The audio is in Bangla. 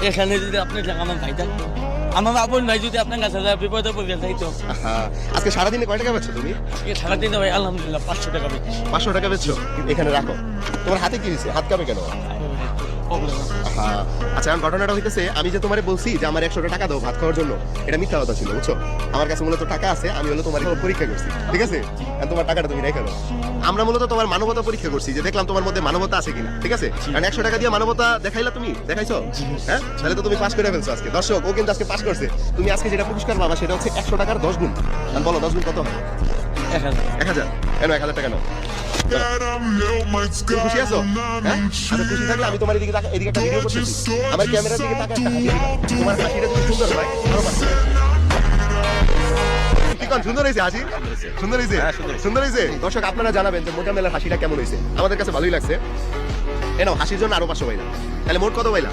এখানে যদি আপনি আমার ভাই থাকতো, আমার আপন ভাই যদি আপনার কাছে বিপদে পড়ে যাইতো। আজকে সারাদিনে কয় টাকা পাচ্ছ তুমি? সারাদিন ভাই আলহামদুলিল্লাহ 500 টাকা পেয়েছি। 500 টাকা পেয়েছো? এখানে রাখো। তোমার হাতে কি হয়েছে? হাত কাঁপে কেন? আচ্ছা, এখন ঘটনাটা হইতেছে, আমি যে তোমারে বলছি যে আমার 100 টাকা দাও ভাত খাওয়ার জন্য, এটা মিথ্যা কথা ছিল, বুঝছো? আমার কাছে মূলত টাকা আছে, আমি হলো তোমার পরীক্ষা করছি, ঠিক আছে? এখন তোমার টাকাটা তুমি রেখে দাও। আমরা মূলত তোমার মানবতা পরীক্ষা করছি, যে দেখলাম তোমার মধ্যে মানবতা আছে কিনা, ঠিক আছে? কারণ 100 টাকা দিয়ে মানবতা দেখাইলা, তুমি দেখাইছো, হ্যাঁ? তাহলে তো তুমি পাস করে ফেলছো আজকে। দর্শক, ও কিন্তু আজকে পাস করছে। তুমি আজকে যেটা পুরস্কার পাবা সেটা হচ্ছে 100 টাকার 10 গুণ। এখন বলো 10 গুণ কত হয়? 1000। কেন 1000 টাকা নাও। তুমি খুশি আছো? হ্যাঁ? আচ্ছা, খুশি থাকলে আমি তোমার এদিকে এদিকে একটা ভিডিও করতেছি, আমার ক্যামেরার দিকে তাকা, একটা হাসি দিবা। তোমার হাসিটা যদি সুন্দর হয় আরো পাচ্ছি। কি কোন সুন্দর হয়েছে হাসি? সুন্দর হয়েছে? সুন্দর হয়েছে। দর্শক, আপনারা জানাবেন যে মোজাম্মেলের হাসিটা কেমন হয়েছে। আমাদের কাছে ভালোই লাগছে। এ নাও, হাসির জন্য আরো 500 পাইলা। তাহলে মোট কত পাইলা?